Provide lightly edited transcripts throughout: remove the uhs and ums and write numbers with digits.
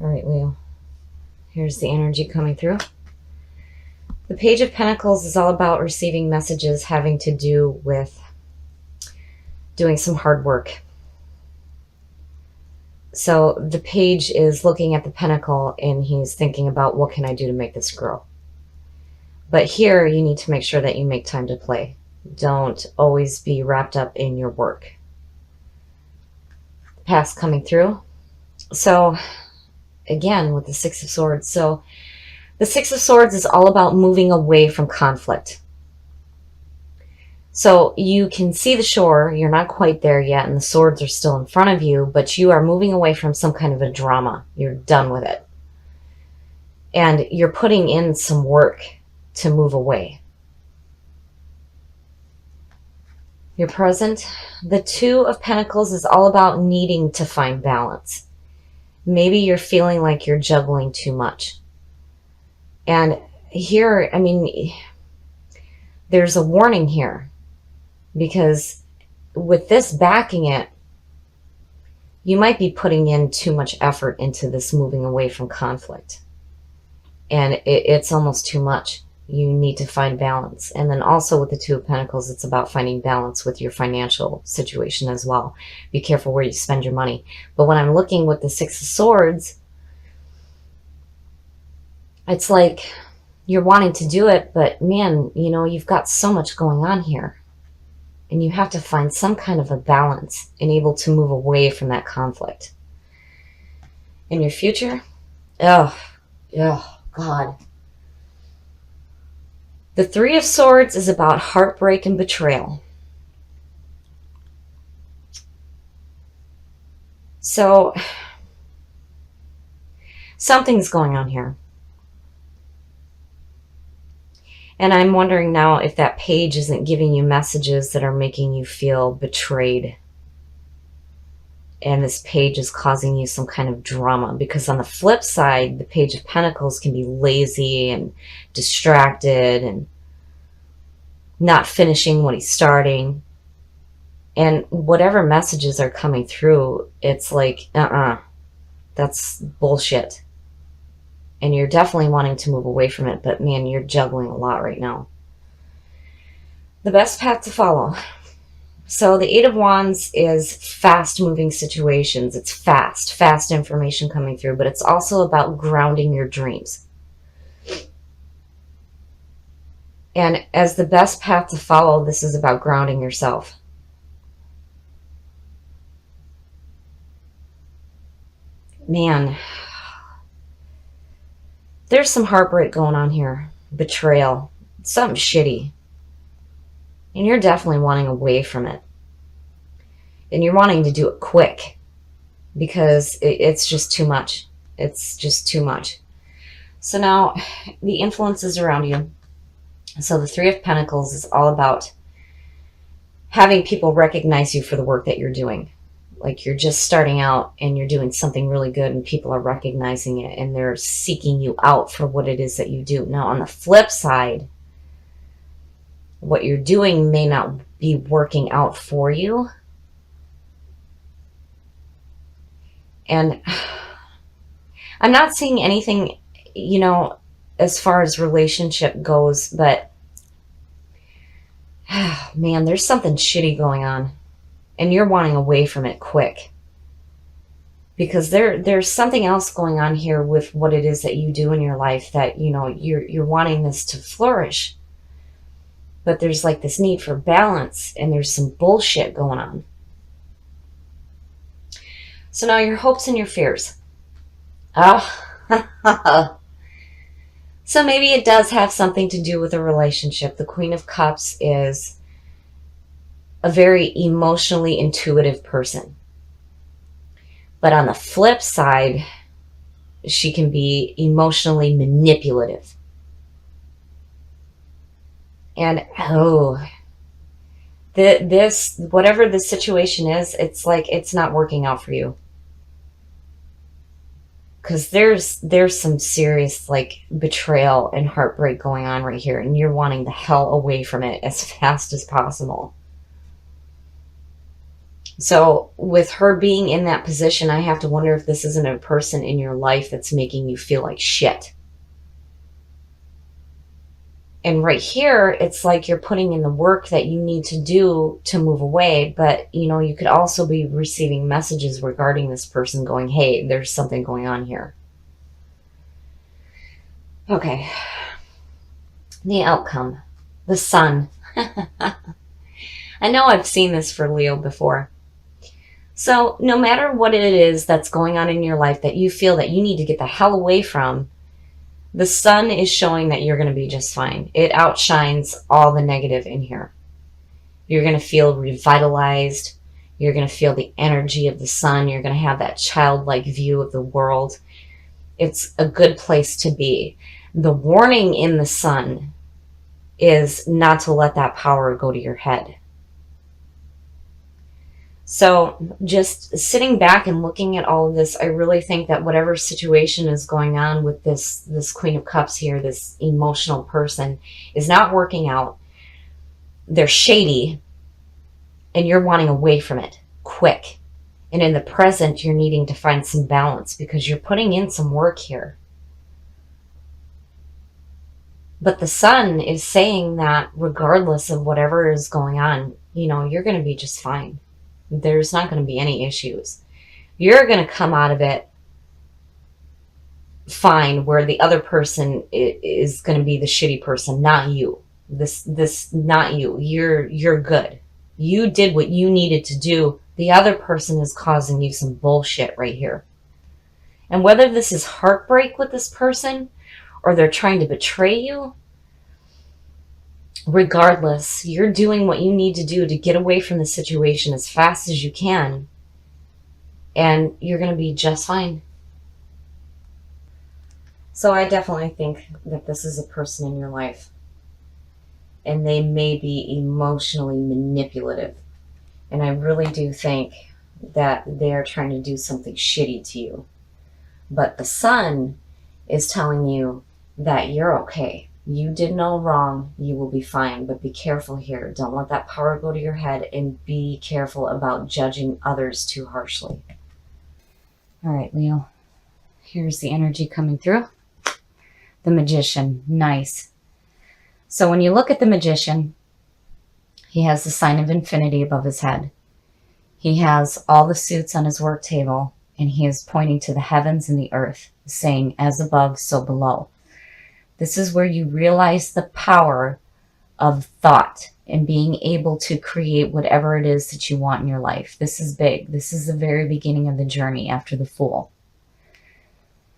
All right, Leo. Here's the energy coming through. The Page of Pentacles is all about receiving messages having to do with doing some hard work. So the page is looking at the pentacle and he's thinking about, what can I do to make this grow? But here you need to make sure that you make time to play. Don't always be wrapped up in your work. The past coming through. So again, with the Six of Swords. So the Six of Swords is all about moving away from conflict. So you can see the shore, you're not quite there yet, and the swords are still in front of you, but you are moving away from some kind of a drama. You're done with it. And you're putting in some work to move away. Your present, the Two of Pentacles is all about needing to find balance. Maybe you're feeling like you're juggling too much. And here, I mean, there's a warning here. Because with this backing it, you might be putting in too much effort into this moving away from conflict. And it's almost too much. You need to find balance. And then also with the Two of Pentacles, it's about finding balance with your financial situation as well. Be careful where you spend your money. But when I'm looking with the Six of Swords, it's like you're wanting to do it, but man, you know, you've got so much going on here. And you have to find some kind of a balance and able to move away from that conflict. In your future, oh God. The Three of Swords is about heartbreak and betrayal. So something's going on here. And I'm wondering now if that page isn't giving you messages that are making you feel betrayed. And this page is causing you some kind of drama. Because on the flip side, the Page of Pentacles can be lazy and distracted and not finishing what he's starting. And whatever messages are coming through, it's like, that's bullshit. And you're definitely wanting to move away from it, but man, you're juggling a lot right now. The best path to follow. So the Eight of Wands is fast-moving situations. It's fast information coming through, but it's also about grounding your dreams. And as the best path to follow, this is about grounding yourself. Man, there's some heartbreak going on here. Betrayal. Something shitty. And you're definitely wanting away from it. And you're wanting to do it quick. Because it's just too much. It's just too much. So now, the influences around you. So the Three of Pentacles is all about having people recognize you for the work that you're doing. Like you're just starting out and you're doing something really good and people are recognizing it and they're seeking you out for what it is that you do. Now on the flip side, what you're doing may not be working out for you. And I'm not seeing anything, you know, as far as relationship goes, but man, there's something shitty going on. And you're wanting away from it quick. Because there's something else going on here with what it is that you do in your life that, you know, you're wanting this to flourish. But there's like this need for balance and there's some bullshit going on. So now your hopes and your fears. Oh. So maybe it does have something to do with a relationship. The Queen of Cups is a very emotionally intuitive person. But on the flip side, she can be emotionally manipulative. And this, whatever the situation is, it's like it's not working out for you. Because there's some serious like betrayal and heartbreak going on right here. And you're wanting the hell away from it as fast as possible. So with her being in that position, I have to wonder if this isn't a person in your life that's making you feel like shit. And right here, it's like you're putting in the work that you need to do to move away. But, you could also be receiving messages regarding this person going, hey, there's something going on here. Okay. The outcome. The sun. I know I've seen this for Leo before. So no matter what it is that's going on in your life that you feel that you need to get the hell away from, the sun is showing that you're going to be just fine. It outshines all the negative in here. You're going to feel revitalized. You're going to feel the energy of the sun. You're going to have that childlike view of the world. It's a good place to be. The warning in the sun is not to let that power go to your head. So just sitting back and looking at all of this, I really think that whatever situation is going on with this Queen of Cups here, this emotional person, is not working out. They're shady, and you're wanting away from it quick. And in the present, you're needing to find some balance because you're putting in some work here. But the sun is saying that regardless of whatever is going on, you're going to be just fine. There's not going to be any issues. You're going to come out of it fine, where the other person is going to be the shitty person, not you. Not you. You're good. You did what you needed to do. The other person is causing you some bullshit right here. And whether this is heartbreak with this person or they're trying to betray you, regardless, you're doing what you need to do to get away from the situation as fast as you can, and you're going to be just fine. So I definitely think that this is a person in your life, and they may be emotionally manipulative, and I really do think that they are trying to do something shitty to you. But the sun is telling you that you're okay. You did no wrong. You will be fine, but be careful here. Don't let that power go to your head, and be careful about judging others too harshly. All right, Leo. Here's the energy coming through. The Magician. Nice. So when you look at the Magician, he has the sign of infinity above his head. He has all the suits on his work table, and he is pointing to the heavens and the earth, saying, as above, so below. This is where you realize the power of thought and being able to create whatever it is that you want in your life. This is big. This is the very beginning of the journey after the Fool.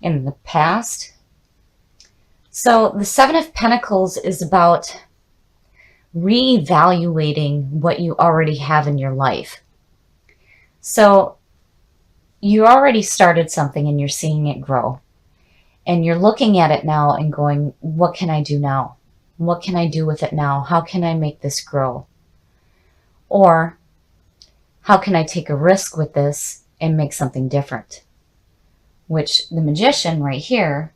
In the past, so the Seven of Pentacles is about reevaluating what you already have in your life. So you already started something and you're seeing it grow. And you're looking at it now and going, what can I do now? What can I do with it now? How can I make this grow? Or how can I take a risk with this and make something different? Which the Magician right here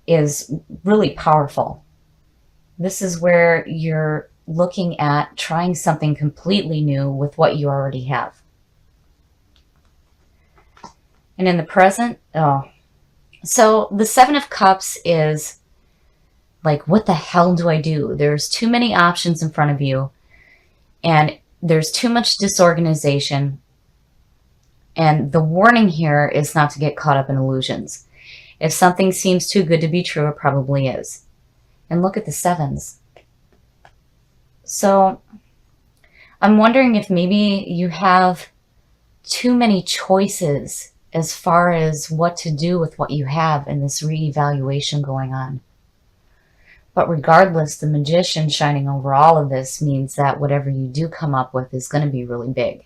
is really powerful. This is where you're looking at trying something completely new with what you already have. And in the present, so the Seven of Cups is like, what the hell do I do? There's too many options in front of you, and there's too much disorganization. And the warning here is not to get caught up in illusions. If something seems too good to be true, it probably is. And look at the sevens. So I'm wondering if maybe you have too many choices as far as what to do with what you have in this reevaluation going on. But regardless, the Magician shining over all of this means that whatever you do come up with is going to be really big.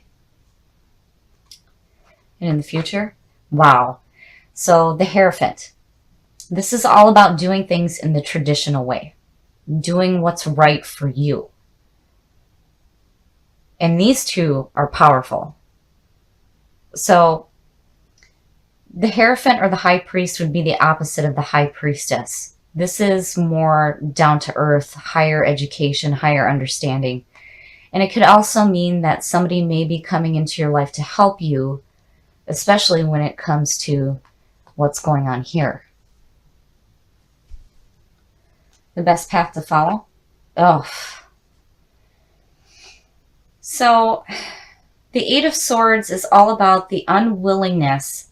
And in the future, wow. So the Hierophant. This is all about doing things in the traditional way. Doing what's right for you. And these two are powerful. So the Hierophant or the High Priest would be the opposite of the High Priestess. This is more down to earth, higher education, higher understanding. And it could also mean that somebody may be coming into your life to help you, especially when it comes to what's going on here. The best path to follow? Oh. So the Eight of Swords is all about the unwillingness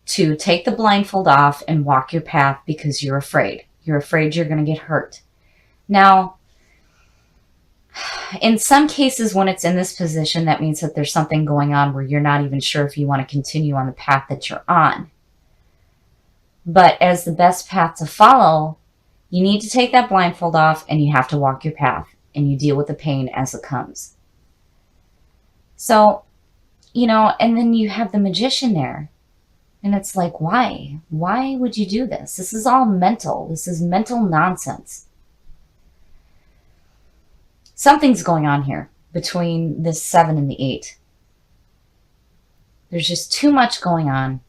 to take the blindfold off and walk your path because you're afraid. You're afraid you're going to get hurt. Now, in some cases, when it's in this position, that means that there's something going on where you're not even sure if you want to continue on the path that you're on. But as the best path to follow, you need to take that blindfold off and you have to walk your path and you deal with the pain as it comes. So, and then you have the Magician there. And it's like, why? Why would you do this? This is all mental. This is mental nonsense. Something's going on here between this 7 and the 8. There's just too much going on.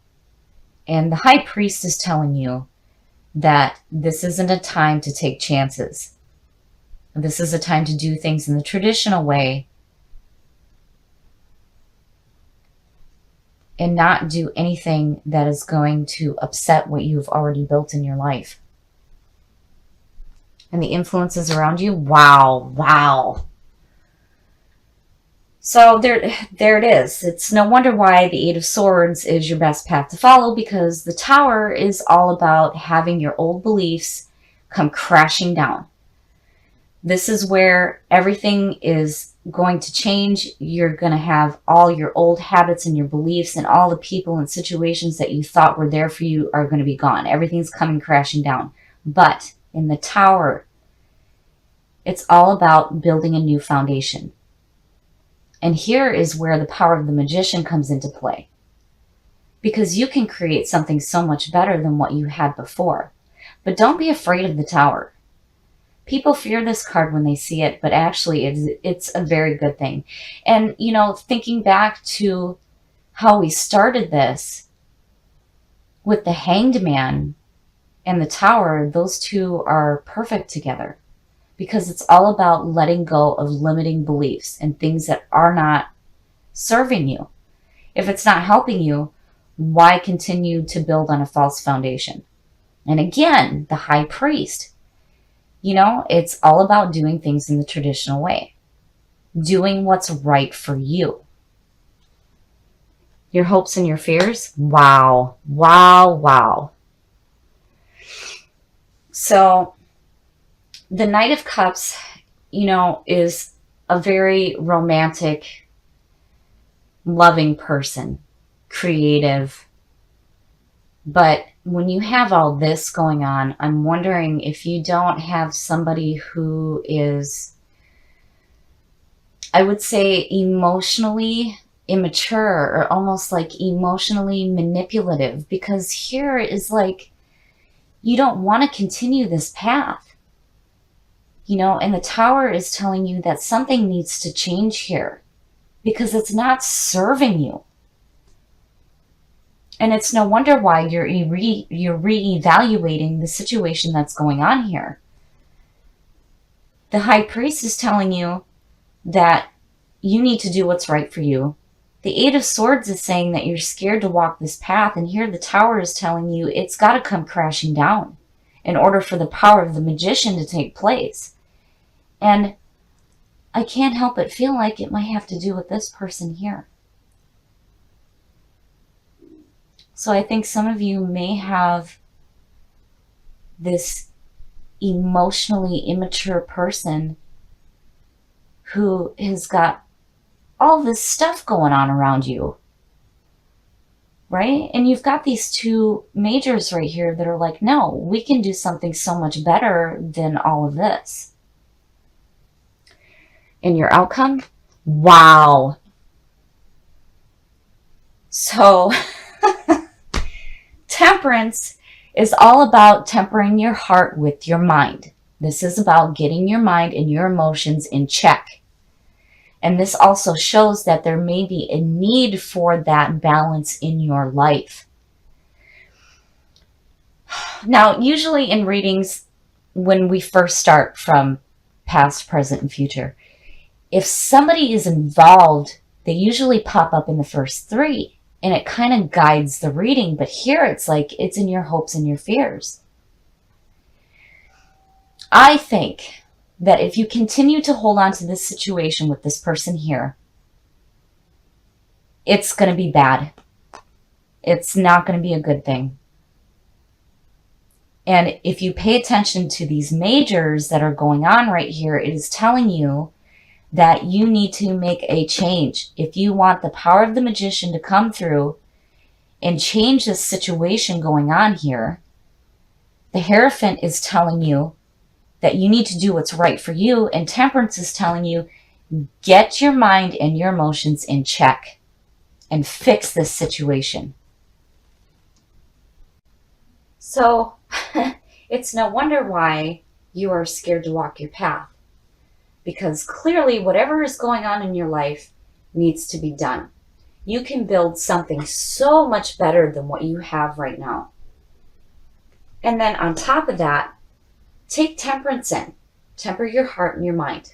And the High Priest is telling you that this isn't a time to take chances. This is a time to do things in the traditional way and not do anything that is going to upset what you've already built in your life. And the influences around you, wow. So there it is. It's no wonder why the Eight of Swords is your best path to follow, because the Tower is all about having your old beliefs come crashing down. This is where everything is going to change. You're going to have all your old habits and your beliefs, and all the people and situations that you thought were there for you are going to be gone. Everything's coming crashing down. But in the Tower, it's all about building a new foundation. And here is where the power of the Magician comes into play. Because you can create something so much better than what you had before. But don't be afraid of the Tower. People fear this card when they see it, but actually it's a very good thing. And, thinking back to how we started this with the Hanged Man and the Tower, those two are perfect together. Because it's all about letting go of limiting beliefs and things that are not serving you. If it's not helping you, why continue to build on a false foundation? And again, the High Priest. It's all about doing things in the traditional way. Doing what's right for you. Your hopes and your fears? Wow. So, the Knight of Cups, is a very romantic, loving person. Creative. But when you have all this going on, I'm wondering if you don't have somebody who is, I would say, emotionally immature, or almost like emotionally manipulative. Because here is like, you don't want to continue this path. And the Tower is telling you that something needs to change here because it's not serving you. And it's no wonder why you're reevaluating the situation that's going on here. The High Priest is telling you that you need to do what's right for you. The Eight of Swords is saying that you're scared to walk this path. And here the Tower is telling you it's got to come crashing down in order for the power of the Magician to take place. And I can't help but feel like it might have to do with this person here. So I think some of you may have this emotionally immature person who has got all this stuff going on around you. Right? And you've got these two majors right here that are like, no, we can do something so much better than all of this. And your outcome? Wow. So, Temperance is all about tempering your heart with your mind. This is about getting your mind and your emotions in check. And this also shows that there may be a need for that balance in your life. Now, usually in readings, when we first start from past, present, and future, If somebody is involved, they usually pop up in the first three, and it kind of guides the reading. But here it's like it's in your hopes and your fears. I think that if you continue to hold on to this situation with this person here, it's going to be bad. It's not going to be a good thing. And if you pay attention to these majors that are going on right here, it is telling you that you need to make a change. If you want the power of the magician to come through and change this situation going on here, the Hierophant is telling you that you need to do what's right for you, and Temperance is telling you, get your mind and your emotions in check and fix this situation. So it's no wonder why you are scared to walk your path, because clearly whatever is going on in your life needs to be done. You can build something so much better than what you have right now. And then on top of that, take temperance in. Temper your heart and your mind.